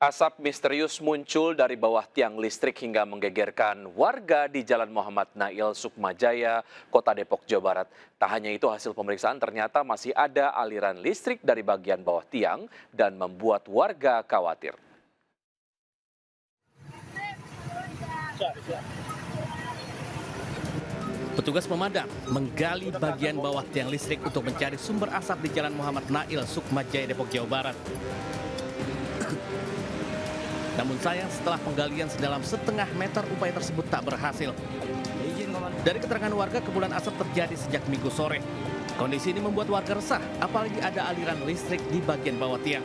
Asap misterius muncul dari bawah tiang listrik hingga menggegerkan warga di Jalan Muhammad Nail, Sukmajaya, Kota Depok, Jawa Barat. Tak hanya itu, hasil pemeriksaan ternyata masih ada aliran listrik dari bagian bawah tiang dan membuat warga khawatir. Petugas pemadam menggali bagian bawah tiang listrik untuk mencari sumber asap di Jalan Muhammad Nail, Sukmajaya, Depok, Jawa Barat. Namun sayang, setelah penggalian sedalam setengah meter, upaya tersebut tak berhasil. Dari keterangan warga, kepulan asap terjadi sejak Minggu sore. Kondisi ini membuat warga resah, apalagi ada aliran listrik di bagian bawah tiang.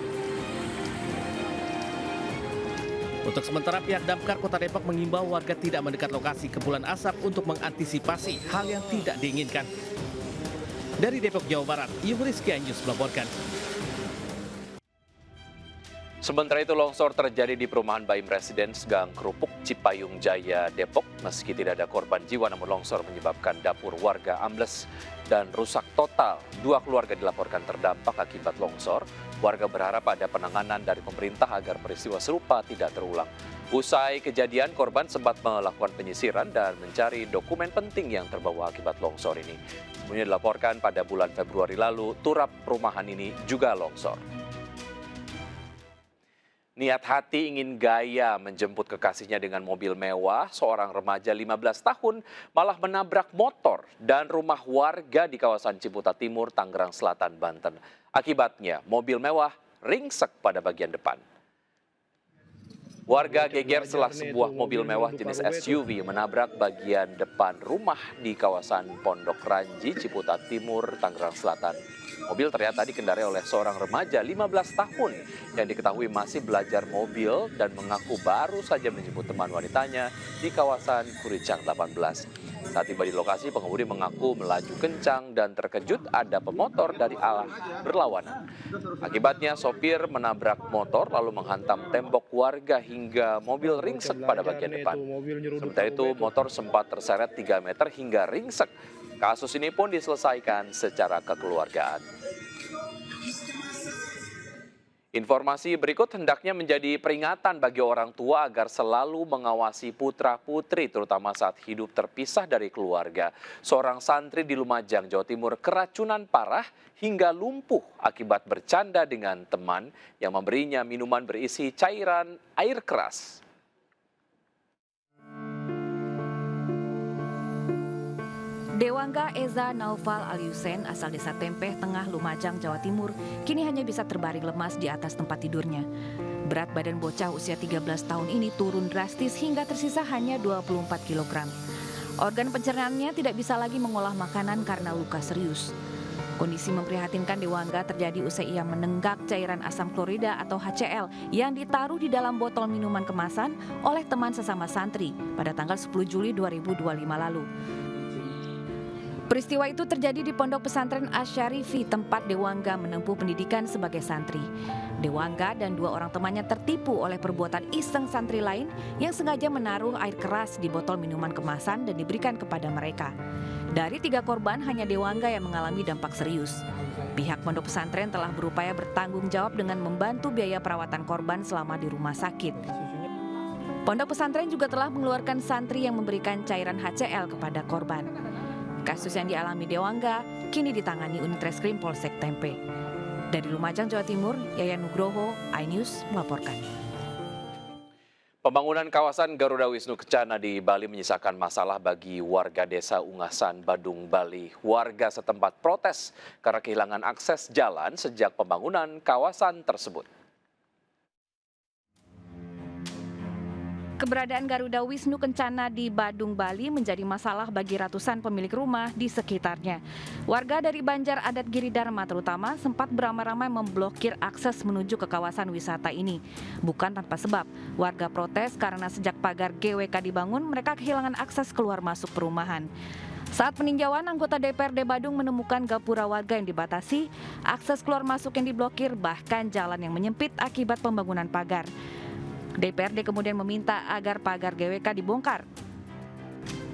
Untuk sementara, pihak Damkar Kota Depok mengimbau warga tidak mendekat lokasi kepulan asap untuk mengantisipasi hal yang tidak diinginkan. Dari Depok, Jawa Barat, Rizky Anjus melaporkan. Sementara itu, longsor terjadi di perumahan Baim Residence, Gang Kerupuk, Cipayung Jaya, Depok. Meski tidak ada korban jiwa, namun longsor menyebabkan dapur warga ambles dan rusak total. 2 keluarga dilaporkan terdampak akibat longsor. Warga berharap ada penanganan dari pemerintah agar peristiwa serupa tidak terulang. Usai kejadian, korban sempat melakukan penyisiran dan mencari dokumen penting yang terbawa akibat longsor ini. Sebelumnya dilaporkan pada bulan Februari lalu, turap perumahan ini juga longsor. Niat hati ingin gaya menjemput kekasihnya dengan mobil mewah, seorang remaja 15 tahun malah menabrak motor dan rumah warga di kawasan Ciputat Timur, Tangerang Selatan, Banten. Akibatnya, mobil mewah ringsek pada bagian depan. Warga geger setelah sebuah mobil mewah jenis SUV menabrak bagian depan rumah di kawasan Pondok Ranji, Ciputat Timur, Tangerang Selatan. Mobil ternyata dikendarai oleh seorang remaja 15 tahun yang diketahui masih belajar mobil dan mengaku baru saja menjemput teman wanitanya di kawasan Kuricang 18. Saat tiba di lokasi, pengemudi mengaku melaju kencang dan terkejut ada pemotor dari arah berlawanan. Akibatnya sopir menabrak motor lalu menghantam tembok warga hingga mobil ringsek pada bagian depan. Sementara itu, motor sempat terseret 3 meter hingga ringsek. Kasus ini pun diselesaikan secara kekeluargaan. Informasi berikut hendaknya menjadi peringatan bagi orang tua agar selalu mengawasi putra-putri, terutama saat hidup terpisah dari keluarga. Seorang santri di Lumajang, Jawa Timur keracunan parah hingga lumpuh akibat bercanda dengan teman yang memberinya minuman berisi cairan air keras. Dewangga Eza Naufal Aliusen asal desa Tempeh, Tengah, Lumajang, Jawa Timur, kini hanya bisa terbaring lemas di atas tempat tidurnya. Berat badan bocah usia 13 tahun ini turun drastis hingga tersisa hanya 24 kg. Organ pencernaannya tidak bisa lagi mengolah makanan karena luka serius. Kondisi memprihatinkan Dewangga terjadi usai ia menenggak cairan asam klorida atau HCl yang ditaruh di dalam botol minuman kemasan oleh teman sesama santri pada tanggal 10 Juli 2025 lalu. Peristiwa itu terjadi di Pondok Pesantren Asyarifi, tempat Dewangga menempuh pendidikan sebagai santri. Dewangga dan 2 orang temannya tertipu oleh perbuatan iseng santri lain yang sengaja menaruh air keras di botol minuman kemasan dan diberikan kepada mereka. Dari 3 korban, hanya Dewangga yang mengalami dampak serius. Pihak pondok pesantren telah berupaya bertanggung jawab dengan membantu biaya perawatan korban selama di rumah sakit. Pondok pesantren juga telah mengeluarkan santri yang memberikan cairan HCl kepada korban. Kasus yang dialami Dewangga kini ditangani unit reskrim Polsek Tempe. Dari Lumajang, Jawa Timur, Yayan Nugroho, iNews melaporkan. Pembangunan kawasan Garuda Wisnu Kencana di Bali menyisakan masalah bagi warga desa Ungasan, Badung, Bali. Warga setempat protes karena kehilangan akses jalan sejak pembangunan kawasan tersebut. Keberadaan Garuda Wisnu Kencana di Badung, Bali menjadi masalah bagi ratusan pemilik rumah di sekitarnya. Warga dari Banjar Adat Giri Dharma terutama sempat beramai-ramai memblokir akses menuju ke kawasan wisata ini. Bukan tanpa sebab, warga protes karena sejak pagar GWK dibangun, mereka kehilangan akses keluar masuk perumahan. Saat peninjauan, anggota DPRD Badung menemukan gapura warga yang dibatasi, akses keluar masuk yang diblokir, bahkan jalan yang menyempit akibat pembangunan pagar. DPRD kemudian meminta agar pagar GWK dibongkar.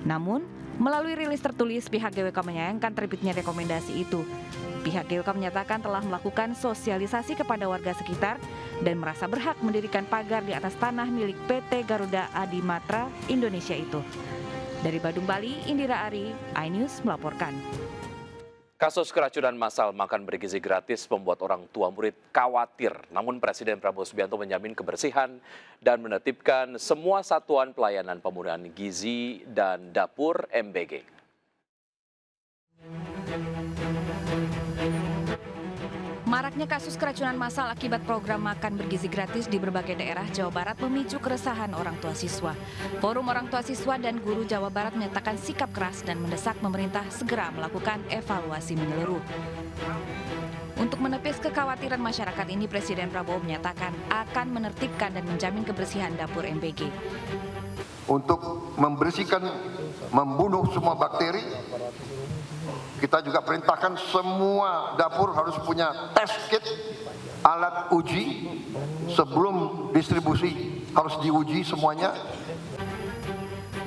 Namun, Melalui rilis tertulis, pihak GWK menyayangkan terbitnya rekomendasi itu. Pihak GWK menyatakan telah melakukan sosialisasi kepada warga sekitar dan merasa berhak mendirikan pagar di atas tanah milik PT Garuda Adimatra Indonesia itu. Dari Badung, Bali, Indira Ari, iNews melaporkan. Kasus keracunan massal makan bergizi gratis membuat orang tua murid khawatir. Namun Presiden Prabowo Subianto menjamin kebersihan dan menertibkan semua satuan pelayanan pemenuhan gizi dan dapur MBG. Maraknya kasus keracunan massal akibat program makan bergizi gratis di berbagai daerah Jawa Barat memicu keresahan orang tua siswa. Forum Orang Tua Siswa dan Guru Jawa Barat menyatakan sikap keras dan mendesak pemerintah segera melakukan evaluasi menyeluruh. Untuk menepis kekhawatiran masyarakat ini, Presiden Prabowo menyatakan akan menertibkan dan menjamin kebersihan dapur MBG. Untuk membersihkan, membunuh semua bakteri, kita juga perintahkan semua dapur harus punya test kit, alat uji, sebelum distribusi harus diuji semuanya.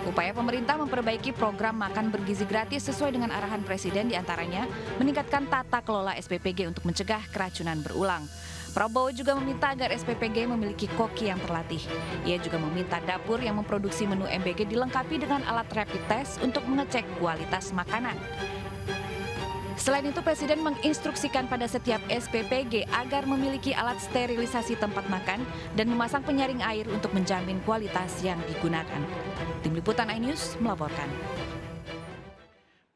Upaya pemerintah memperbaiki program makan bergizi gratis sesuai dengan arahan Presiden diantaranya meningkatkan tata kelola SPPG untuk mencegah keracunan berulang. Prabowo juga meminta agar SPPG memiliki koki yang terlatih. Ia juga meminta dapur yang memproduksi menu MBG dilengkapi dengan alat rapid test untuk mengecek kualitas makanan. Selain itu, Presiden menginstruksikan pada setiap SPPG agar memiliki alat sterilisasi tempat makan dan memasang penyaring air untuk menjamin kualitas yang digunakan. Tim Liputan iNews melaporkan.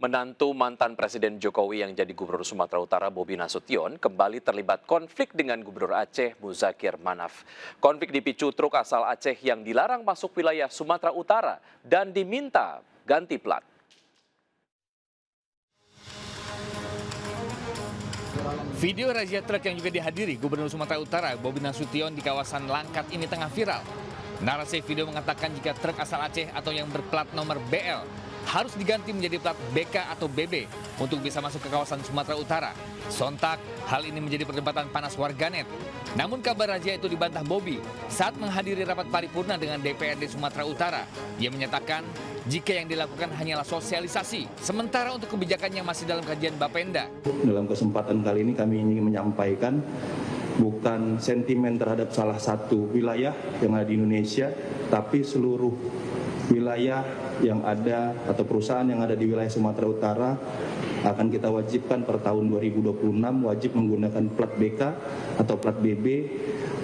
Menantu mantan Presiden Jokowi yang jadi Gubernur Sumatera Utara Bobi Nasution kembali terlibat konflik dengan Gubernur Aceh Muzakir Manaf. Konflik dipicu truk asal Aceh yang dilarang masuk wilayah Sumatera Utara dan diminta ganti plat. Video razia truk yang juga dihadiri Gubernur Sumatera Utara Bobi Nasution di kawasan Langkat ini tengah viral. Narasi video mengatakan jika truk asal Aceh atau yang berplat nomor BL harus diganti menjadi plat BK atau BB untuk bisa masuk ke kawasan Sumatera Utara. Sontak, hal ini menjadi perdebatan panas warganet. Namun kabar razia itu dibantah Bobi saat menghadiri rapat paripurna dengan DPRD Sumatera Utara. Ia menyatakan jika yang dilakukan hanyalah sosialisasi, sementara untuk kebijakan yang masih dalam kajian Bapenda. Dalam kesempatan kali ini kami ingin menyampaikan bukan sentimen terhadap salah satu wilayah yang ada di Indonesia, tapi seluruh wilayah yang ada atau perusahaan yang ada di wilayah Sumatera Utara akan kita wajibkan per tahun 2026 wajib menggunakan plat BK atau plat BB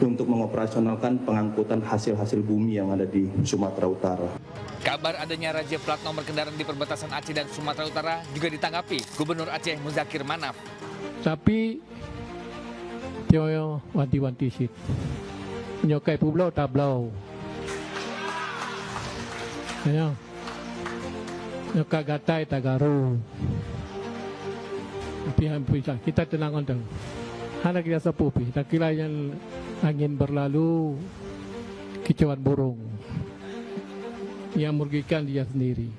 untuk mengoperasionalkan pengangkutan hasil-hasil bumi yang ada di Sumatera Utara. Kabar adanya razia plat nomor kendaraan di perbatasan Aceh dan Sumatera Utara juga ditanggapi Gubernur Aceh Muzakir Manaf. Tapi dia wanti-wanti sit. Nyokai pulau tablau. Ya. Nyokai gatai tagaru. Tapi hampir kita tenang untuk. Hanya kita sepupi. Tak kira yang angin berlalu kicauan burung yang merugikan dia sendiri.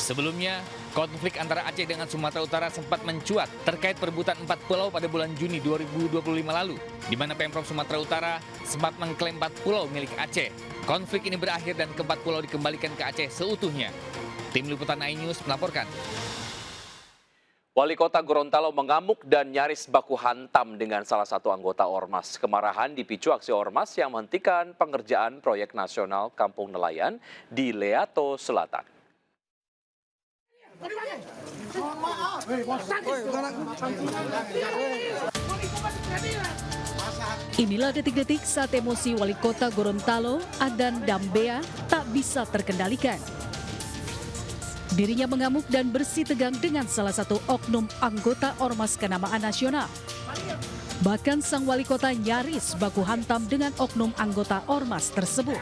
Sebelumnya, konflik antara Aceh dengan Sumatera Utara sempat mencuat terkait perebutan 4 pulau pada bulan Juni 2025 lalu, di mana Pemprov Sumatera Utara sempat mengklaim 4 pulau milik Aceh. Konflik ini berakhir dan ke-4 pulau dikembalikan ke Aceh seutuhnya. Tim Liputan iNews melaporkan. Wali Kota Gorontalo mengamuk dan nyaris baku hantam dengan salah satu anggota Ormas. Kemarahan dipicu aksi Ormas yang menghentikan pengerjaan proyek nasional Kampung Nelayan di Leato Selatan. Inilah detik-detik saat emosi Wali Kota Gorontalo, Adan Dambea, tak bisa terkendalikan. Dirinya mengamuk dan bersih tegang dengan salah satu oknum anggota Ormas Kenamaan Nasional. Bahkan sang wali kota nyaris baku hantam dengan oknum anggota Ormas tersebut.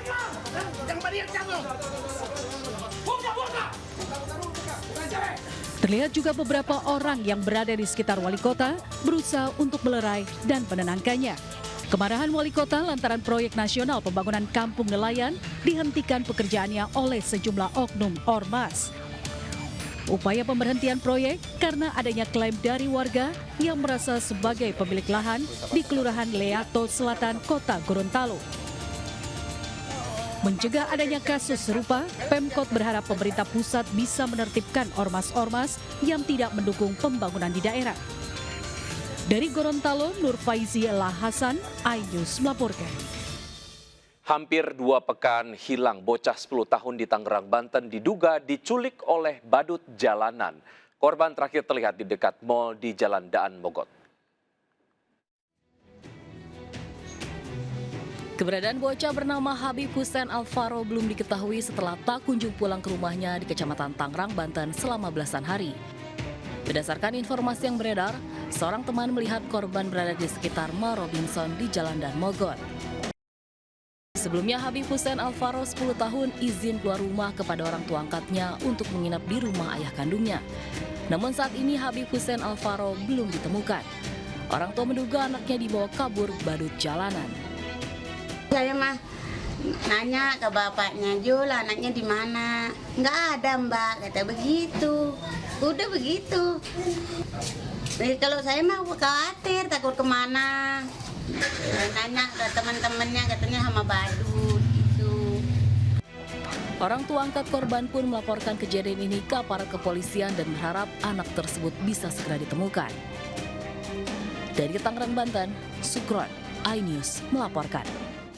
Terlihat juga beberapa orang yang berada di sekitar wali kota berusaha untuk melerai dan menenangkannya. Kemarahan wali kota lantaran proyek nasional pembangunan Kampung Nelayan dihentikan pekerjaannya oleh sejumlah oknum Ormas. Upaya pemberhentian proyek karena adanya klaim dari warga yang merasa sebagai pemilik lahan di Kelurahan Leato Selatan, Kota Gorontalo. Mencegah adanya kasus serupa, Pemkot berharap pemerintah pusat bisa menertibkan ormas-ormas yang tidak mendukung pembangunan di daerah. Dari Gorontalo, Nur Faizi Elah Hasan, iNews melaporkan. Hampir 2 pekan hilang bocah 10 tahun di Tangerang, Banten diduga diculik oleh badut jalanan. Korban terakhir terlihat di dekat mal di Jalan Daan Mogot. Keberadaan bocah bernama Habib Hussein Alvaro belum diketahui setelah tak kunjung pulang ke rumahnya di Kecamatan Tangerang, Banten selama belasan hari. Berdasarkan informasi yang beredar, seorang teman melihat korban berada di sekitar Mall Robinson di Jalan Dan Mogot. Sebelumnya Habib Hussein Alvaro 10 tahun izin keluar rumah kepada orang tua angkatnya untuk menginap di rumah ayah kandungnya. Namun saat ini Habib Hussein Alvaro belum ditemukan. Orang tua menduga anaknya dibawa kabur badut jalanan. Saya mah nanya ke bapaknya, Jul anaknya di mana? Nggak ada Mbak, kata begitu. Udah begitu. Kalau saya mah khawatir, takut kemana. Nanya ke teman-temannya, katanya sama badut gitu. Orang tua angkat korban pun melaporkan kejadian ini ke aparat kepolisian dan berharap anak tersebut bisa segera ditemukan. Dari Tangerang, Banten, Sukron, iNews melaporkan.